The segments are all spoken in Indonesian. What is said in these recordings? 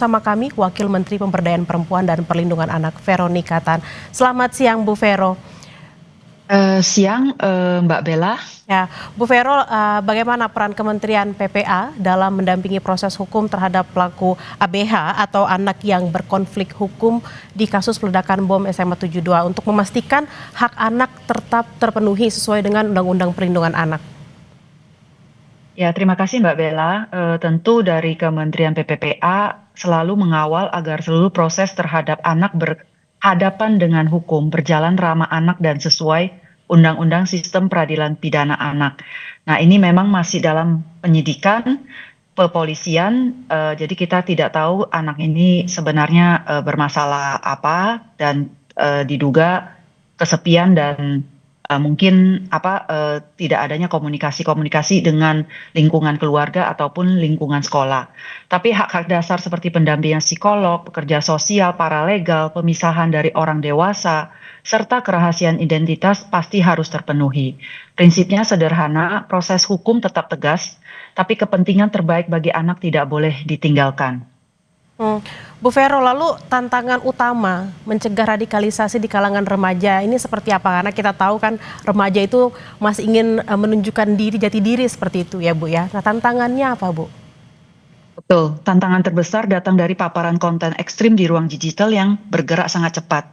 Sama kami, Wakil Menteri Pemberdayaan Perempuan dan Perlindungan Anak, Veronika Tan. Selamat siang, Bu Vero. Siang, Mbak Bella. Ya, Bu Vero, bagaimana peran Kementerian PPA dalam mendampingi proses hukum terhadap pelaku ABH atau anak yang berkonflik hukum di kasus peledakan bom SMA 72 untuk memastikan hak anak tetap terpenuhi sesuai dengan Undang-Undang Perlindungan Anak? Ya, terima kasih Mbak Bella. Tentu dari Kementerian PPPA selalu mengawal agar seluruh proses terhadap anak berhadapan dengan hukum berjalan ramah anak dan sesuai Undang-Undang Sistem Peradilan Pidana Anak. Nah, ini memang masih dalam penyidikan kepolisian, jadi kita tidak tahu anak ini sebenarnya bermasalah apa dan diduga kesepian dan mungkin tidak adanya komunikasi-komunikasi dengan lingkungan keluarga ataupun lingkungan sekolah. Tapi hak-hak dasar seperti pendampingan psikolog, pekerja sosial, paralegal, pemisahan dari orang dewasa, serta kerahasiaan identitas pasti harus terpenuhi. Prinsipnya sederhana, proses hukum tetap tegas, tapi kepentingan terbaik bagi anak tidak boleh ditinggalkan. Bu Vero, lalu tantangan utama mencegah radikalisasi di kalangan remaja ini seperti apa? Karena kita tahu kan remaja itu masih ingin menunjukkan diri, jati diri seperti itu ya Bu ya. Nah, tantangannya apa Bu? Betul, tantangan terbesar datang dari paparan konten ekstrim di ruang digital yang bergerak sangat cepat.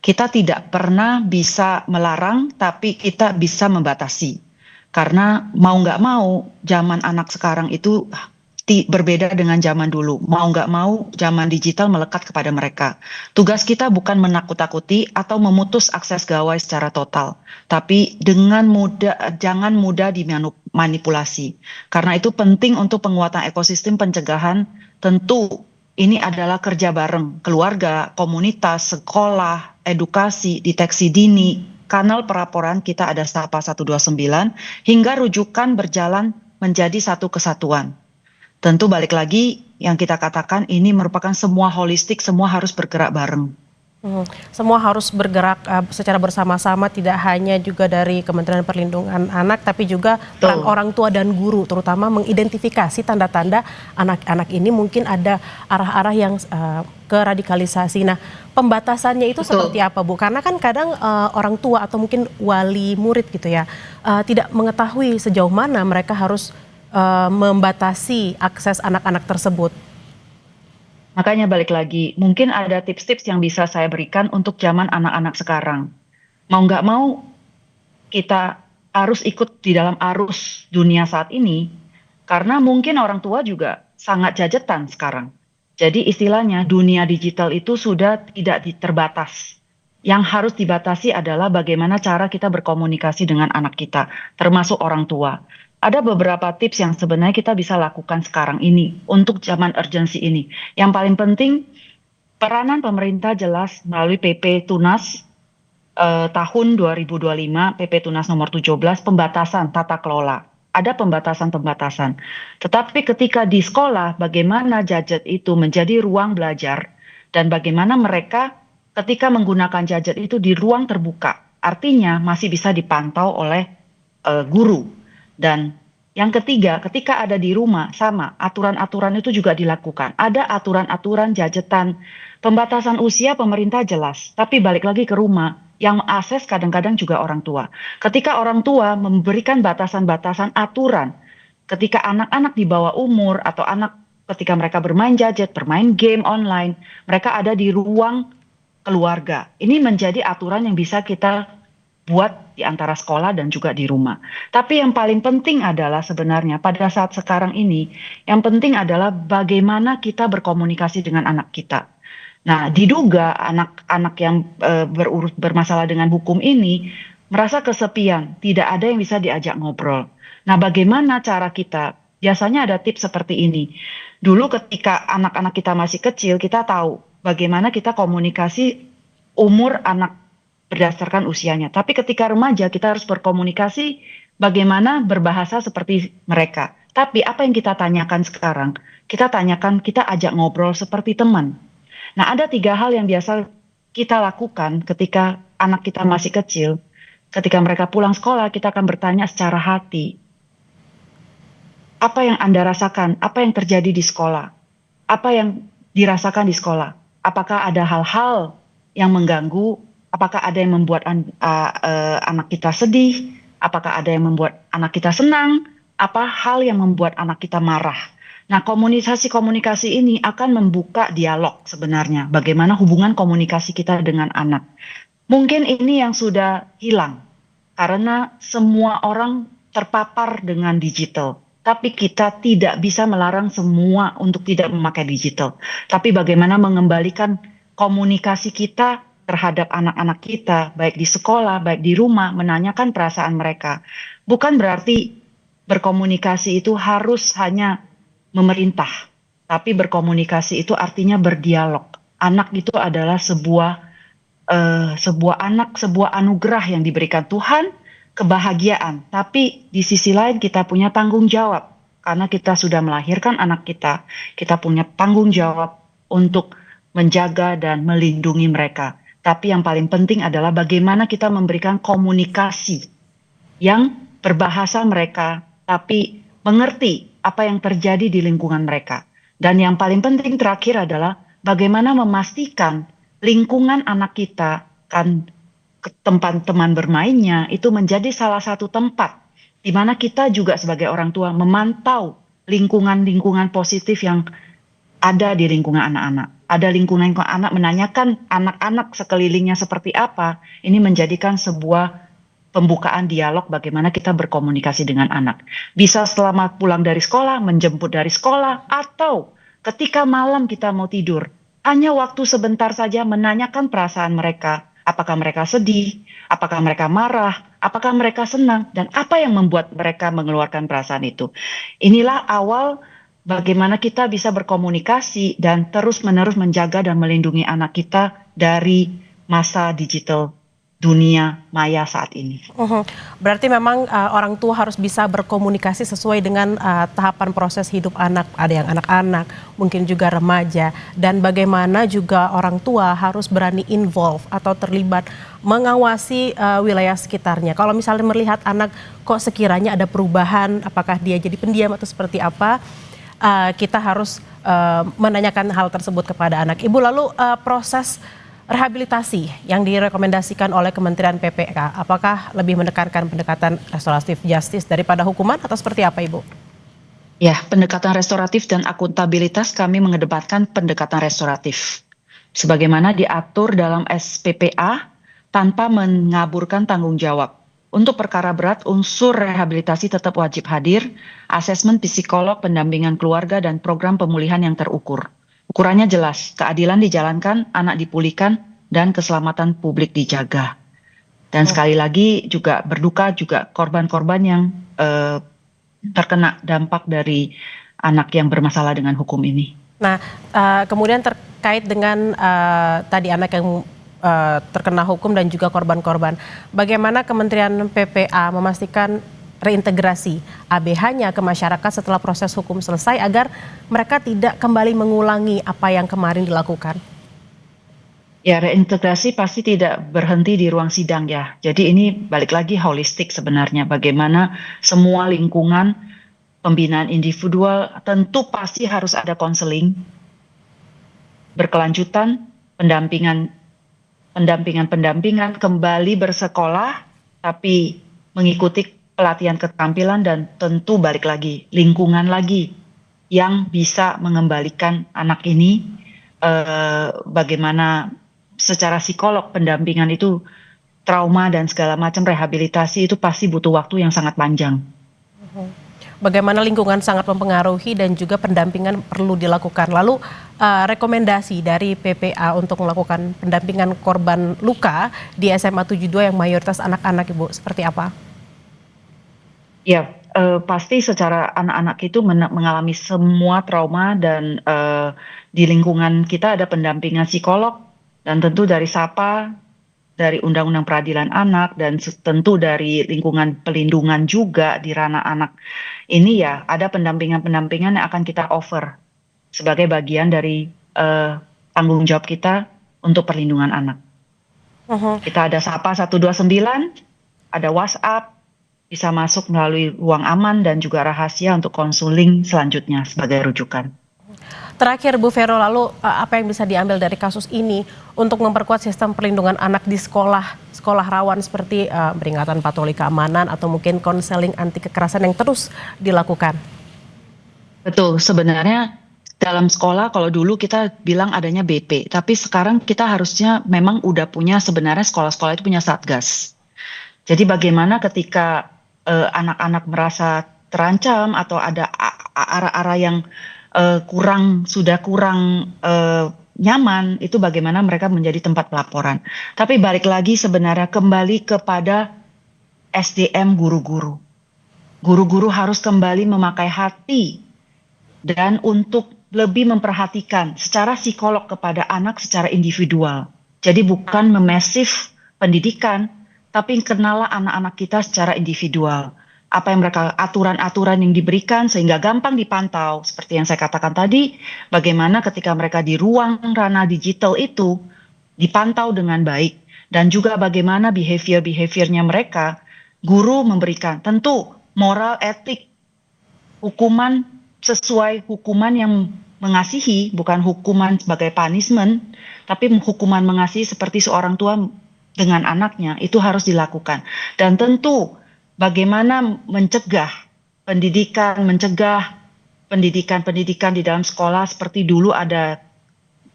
Kita tidak pernah bisa melarang, tapi kita bisa membatasi. Karena mau nggak mau, zaman anak sekarang itu berbeda dengan zaman dulu. Mau nggak mau, zaman digital melekat kepada mereka. Tugas kita bukan menakut-takuti atau memutus akses gawai secara total, tapi jangan mudah dimanipulasi. Karena itu penting untuk penguatan ekosistem pencegahan. Tentu ini adalah kerja bareng keluarga, komunitas, sekolah, edukasi, deteksi dini, kanal pelaporan kita ada Sapa 129, hingga rujukan berjalan menjadi satu kesatuan. Tentu balik lagi yang kita katakan ini merupakan semua holistik, semua harus bergerak bareng. Semua harus bergerak secara bersama-sama, tidak hanya juga dari Kementerian Perlindungan Anak, tapi juga peran orang tua dan guru, terutama mengidentifikasi tanda-tanda anak-anak ini mungkin ada arah-arah yang ke radikalisasi. Nah, pembatasannya itu seperti apa Bu? Karena kan kadang orang tua atau mungkin wali murid gitu ya, tidak mengetahui sejauh mana mereka harus membatasi akses anak-anak tersebut. Makanya balik lagi, mungkin ada tips-tips yang bisa saya berikan untuk zaman anak-anak sekarang. Mau nggak mau, kita harus ikut di dalam arus dunia saat ini, karena mungkin orang tua juga sangat jajetan sekarang. Jadi istilahnya dunia digital itu sudah tidak terbatas. Yang harus dibatasi adalah bagaimana cara kita berkomunikasi dengan anak kita, termasuk orang tua. Ada beberapa tips yang sebenarnya kita bisa lakukan sekarang ini untuk zaman urgensi ini. Yang paling penting, peranan pemerintah jelas melalui PP Tunas tahun 2025, PP Tunas nomor 17, pembatasan tata kelola. Ada pembatasan-pembatasan. Tetapi ketika di sekolah, bagaimana gadget itu menjadi ruang belajar dan bagaimana mereka ketika menggunakan gadget itu di ruang terbuka. Artinya masih bisa dipantau oleh guru. Dan yang ketiga, ketika ada di rumah, sama, aturan-aturan itu juga dilakukan. Ada aturan-aturan gadgetan, pembatasan usia pemerintah jelas, tapi balik lagi ke rumah, yang mengakses kadang-kadang juga orang tua. Ketika orang tua memberikan batasan-batasan aturan, ketika anak-anak di bawah umur atau anak ketika mereka bermain gadget, bermain game online, mereka ada di ruang keluarga. Ini menjadi aturan yang bisa kita buat di antara sekolah dan juga di rumah. Tapi yang paling penting adalah sebenarnya pada saat sekarang ini, yang penting adalah bagaimana kita berkomunikasi dengan anak kita. Nah, diduga anak-anak yang bermasalah dengan hukum ini merasa kesepian, tidak ada yang bisa diajak ngobrol. Nah, bagaimana cara kita? Biasanya ada tips seperti ini. Dulu ketika anak-anak kita masih kecil, kita tahu bagaimana kita komunikasi umur anak berdasarkan usianya. Tapi ketika remaja kita harus berkomunikasi bagaimana berbahasa seperti mereka. Tapi apa yang kita tanyakan sekarang? Kita tanyakan, kita ajak ngobrol seperti teman. Nah, ada 3 hal yang biasa kita lakukan ketika anak kita masih kecil. Ketika mereka pulang sekolah, kita akan bertanya secara hati. Apa yang Anda rasakan? Apa yang terjadi di sekolah? Apa yang dirasakan di sekolah? Apakah ada hal-hal yang mengganggu? Apakah ada yang membuat anak kita sedih? Apakah ada yang membuat anak kita senang? Apa hal yang membuat anak kita marah? Nah, komunikasi-komunikasi ini akan membuka dialog sebenarnya. Bagaimana hubungan komunikasi kita dengan anak. Mungkin ini yang sudah hilang karena semua orang terpapar dengan digital. Tapi kita tidak bisa melarang semua untuk tidak memakai digital. Tapi bagaimana mengembalikan komunikasi kita terhadap anak-anak kita, baik di sekolah, baik di rumah, menanyakan perasaan mereka. Bukan berarti berkomunikasi itu harus hanya memerintah, tapi berkomunikasi itu artinya berdialog. Anak itu adalah sebuah anak, sebuah anugerah yang diberikan Tuhan, kebahagiaan. Tapi di sisi lain kita punya tanggung jawab. Karena kita sudah melahirkan anak kita punya tanggung jawab untuk menjaga dan melindungi mereka. Tapi yang paling penting adalah bagaimana kita memberikan komunikasi yang berbahasa mereka, tapi mengerti apa yang terjadi di lingkungan mereka. Dan yang paling penting terakhir adalah bagaimana memastikan lingkungan anak kita kan tempat teman bermainnya itu menjadi salah satu tempat di mana kita juga sebagai orang tua memantau lingkungan-lingkungan positif yang ada di lingkungan anak-anak. Ada lingkungan anak menanyakan anak-anak sekelilingnya seperti apa. Ini menjadikan sebuah pembukaan dialog bagaimana kita berkomunikasi dengan anak. Bisa setelah pulang dari sekolah, menjemput dari sekolah, atau ketika malam kita mau tidur. Hanya waktu sebentar saja menanyakan perasaan mereka. Apakah mereka sedih? Apakah mereka marah? Apakah mereka senang? Dan apa yang membuat mereka mengeluarkan perasaan itu? Inilah awal bagaimana kita bisa berkomunikasi dan terus-menerus menjaga dan melindungi anak kita dari masa digital dunia maya saat ini. Berarti memang orang tua harus bisa berkomunikasi sesuai dengan tahapan proses hidup anak. Ada yang anak-anak, mungkin juga remaja. Dan bagaimana juga orang tua harus berani involve atau terlibat mengawasi wilayah sekitarnya. Kalau misalnya melihat anak kok sekiranya ada perubahan, apakah dia jadi pendiam atau seperti apa, kita harus menanyakan hal tersebut kepada anak. Ibu, lalu proses rehabilitasi yang direkomendasikan oleh Kementerian PPK, apakah lebih menekankan pendekatan restoratif justice daripada hukuman atau seperti apa, Ibu? Ya, pendekatan restoratif dan akuntabilitas kami mengedepankan pendekatan restoratif. Sebagaimana diatur dalam SPPA tanpa mengaburkan tanggung jawab. Untuk perkara berat, unsur rehabilitasi tetap wajib hadir, asesmen psikolog, pendampingan keluarga, dan program pemulihan yang terukur. Ukurannya jelas, keadilan dijalankan, anak dipulihkan, dan keselamatan publik dijaga. Dan sekali lagi juga berduka juga korban-korban yang terkena dampak dari anak yang bermasalah dengan hukum ini. Nah, kemudian terkait dengan tadi anak yang terkena hukum dan juga korban-korban, bagaimana Kementerian PPA memastikan reintegrasi ABH-nya ke masyarakat setelah proses hukum selesai agar mereka tidak kembali mengulangi apa yang kemarin dilakukan? Ya, reintegrasi pasti tidak berhenti di ruang sidang ya. Jadi ini balik lagi holistik sebenarnya. Bagaimana semua lingkungan pembinaan individual tentu pasti harus ada konseling, berkelanjutan, pendampingan kembali bersekolah, tapi mengikuti pelatihan keterampilan dan tentu balik lagi lingkungan lagi yang bisa mengembalikan anak ini bagaimana secara psikolog pendampingan itu trauma dan segala macam rehabilitasi itu pasti butuh waktu yang sangat panjang. Bagaimana lingkungan sangat mempengaruhi dan juga pendampingan perlu dilakukan. Lalu rekomendasi dari PPA untuk melakukan pendampingan korban luka di SMA 72 yang mayoritas anak-anak, Ibu, seperti apa? Ya, pasti secara anak-anak itu mengalami semua trauma dan di lingkungan kita ada pendampingan psikolog dan tentu dari SAPA, dari Undang-Undang Peradilan Anak dan tentu dari lingkungan pelindungan juga di ranah anak. Ini ya ada pendampingan-pendampingan yang akan kita offer sebagai bagian dari tanggung jawab kita untuk perlindungan anak. Kita ada SAPA 129, ada WhatsApp, bisa masuk melalui ruang aman dan juga rahasia untuk konseling selanjutnya sebagai rujukan. Terakhir Bu Vero, lalu apa yang bisa diambil dari kasus ini untuk memperkuat sistem perlindungan anak di sekolah rawan seperti peringatan patroli keamanan atau mungkin konseling anti kekerasan yang terus dilakukan? Betul, sebenarnya dalam sekolah kalau dulu kita bilang adanya BP, tapi sekarang kita harusnya memang udah punya sebenarnya sekolah-sekolah itu punya satgas. Jadi bagaimana ketika anak-anak merasa terancam atau ada arah-arah yang sudah kurang nyaman, itu bagaimana mereka menjadi tempat pelaporan. Tapi balik lagi sebenarnya kembali kepada SDM guru-guru. Guru-guru harus kembali memakai hati dan untuk lebih memperhatikan secara psikolog kepada anak secara individual. Jadi bukan memesif pendidikan, tapi kenalah anak-anak kita secara individual. Apa yang mereka, aturan-aturan yang diberikan sehingga gampang dipantau. Seperti yang saya katakan tadi, bagaimana ketika mereka di ruang ranah digital itu dipantau dengan baik. Dan juga bagaimana behavior-behaviornya mereka, guru memberikan tentu moral, etik, hukuman sesuai hukuman yang mengasihi, bukan hukuman sebagai punishment, tapi hukuman mengasihi seperti seorang tua dengan anaknya, itu harus dilakukan. Dan tentu bagaimana mencegah pendidikan di dalam sekolah seperti dulu ada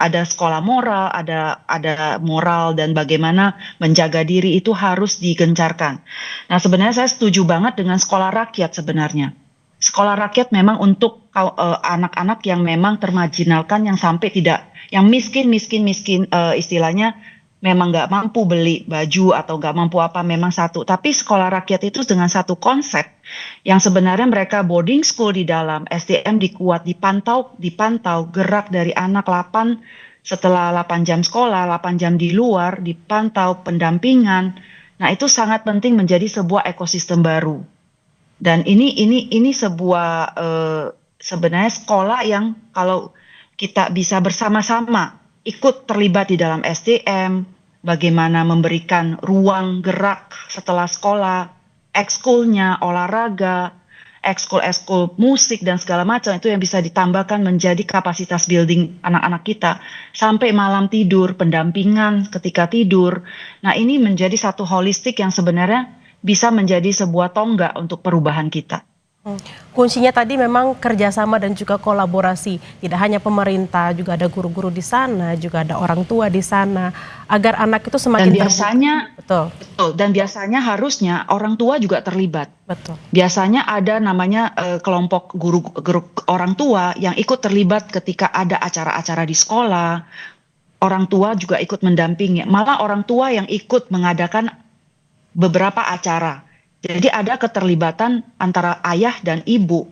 sekolah moral, ada moral dan bagaimana menjaga diri itu harus digencarkan. Nah, sebenarnya saya setuju banget dengan sekolah rakyat sebenarnya. Sekolah rakyat memang untuk anak-anak yang memang termarginalkan, yang sampai yang miskin, istilahnya memang nggak mampu beli baju atau nggak mampu apa, memang satu. Tapi sekolah rakyat itu dengan satu konsep yang sebenarnya mereka boarding school di dalam, SDM dikuat, dipantau gerak dari anak setelah 8 jam sekolah, 8 jam di luar, dipantau pendampingan. Nah, itu sangat penting menjadi sebuah ekosistem baru. Dan ini sebuah sebenarnya sekolah yang kalau kita bisa bersama-sama ikut terlibat di dalam SDM, bagaimana memberikan ruang gerak setelah sekolah, ekskulnya, olahraga, ekskul musik dan segala macam, itu yang bisa ditambahkan menjadi kapasitas building anak-anak kita. Sampai malam tidur, pendampingan ketika tidur. Nah, ini menjadi satu holistik yang sebenarnya bisa menjadi sebuah tonggak untuk perubahan kita. Kuncinya tadi memang kerjasama dan juga kolaborasi. Tidak hanya pemerintah, juga ada guru-guru di sana, juga ada orang tua di sana, agar anak itu semakin betul. Dan biasanya harusnya orang tua juga terlibat. Betul. Biasanya ada namanya kelompok guru orang tua yang ikut terlibat ketika ada acara-acara di sekolah. Orang tua juga ikut mendampingi. Malah orang tua yang ikut mengadakan beberapa acara. Jadi ada keterlibatan antara ayah dan ibu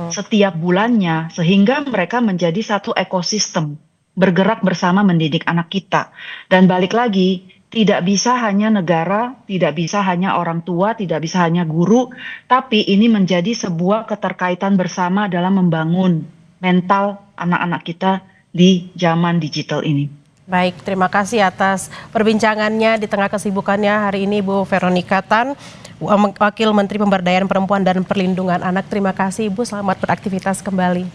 setiap bulannya, sehingga mereka menjadi satu ekosistem bergerak bersama mendidik anak kita. Dan balik lagi, tidak bisa hanya negara, tidak bisa hanya orang tua, tidak bisa hanya guru, tapi ini menjadi sebuah keterkaitan bersama dalam membangun mental anak-anak kita di zaman digital ini. Baik, terima kasih atas perbincangannya di tengah kesibukannya hari ini Bu Veronica Tan, Wakil Menteri Pemberdayaan Perempuan dan Perlindungan Anak. Terima kasih Ibu, selamat beraktivitas kembali.